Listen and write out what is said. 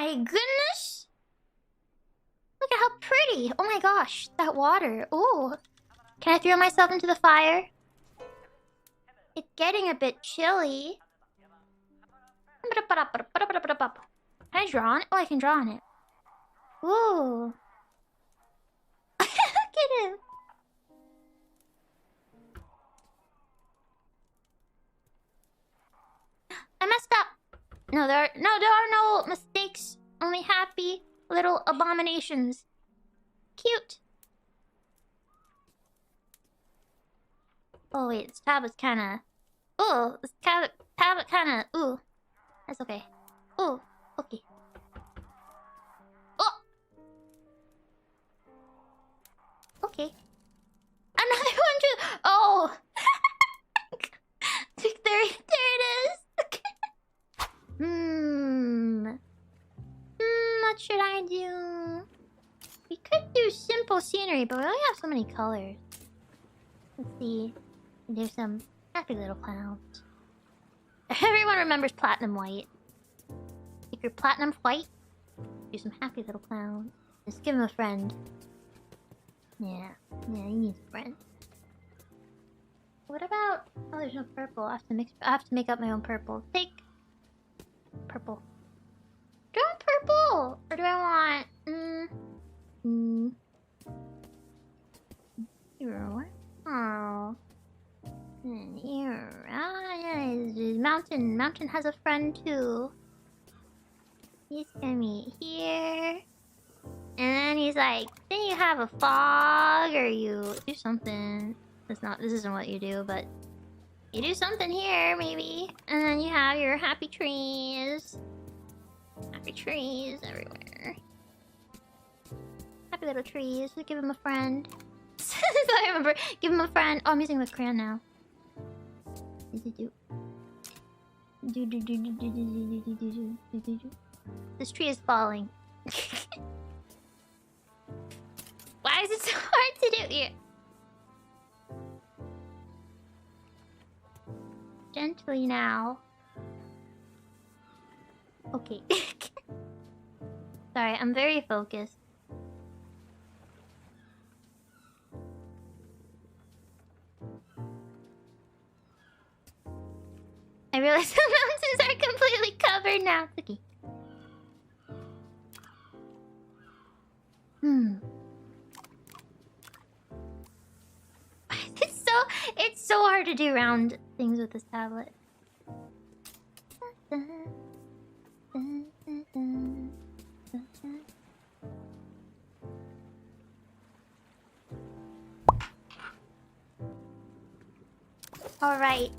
my goodness! Look at how pretty! Oh my gosh, that water. Ooh. Can I throw myself into the fire? It's getting a bit chilly. Can I draw on it? Oh, I can draw on it. Ooh. Look at him. I messed up. No, there are no mistakes. Only happy little abominations. Cute. Oh wait, this tablet's kinda... Ooh, this tablet kinda... Ooh. That's okay. Ooh, okay. Oh! Okay. Another one too! Oh! there it is! What should I do? We could do simple scenery, but we only have so many colors. Let's see. Do some happy little clouds. Everyone remembers platinum white. If you're platinum white, do some happy little clouds. Just give him a friend. Yeah, he needs a friend. What about... Oh, there's no purple. I have to make up my own purple. Take purple. Do I want purple? Or do I want... Oh. Here. Mountain has a friend too. He's gonna be here. And then he's like, then you have a fog, or you do something. This isn't what you do, but you do something here, maybe. And then you have your happy trees. Happy trees everywhere. Happy little trees. So give him a friend. I remember. Give him a friend. Oh, I'm using the crayon now. This tree is falling. Why is it so hard to do here? Gently now. Okay. Sorry, I'm very focused. I realize the mountains are completely covered now. Okay. It's so hard to do round things with this tablet. All right.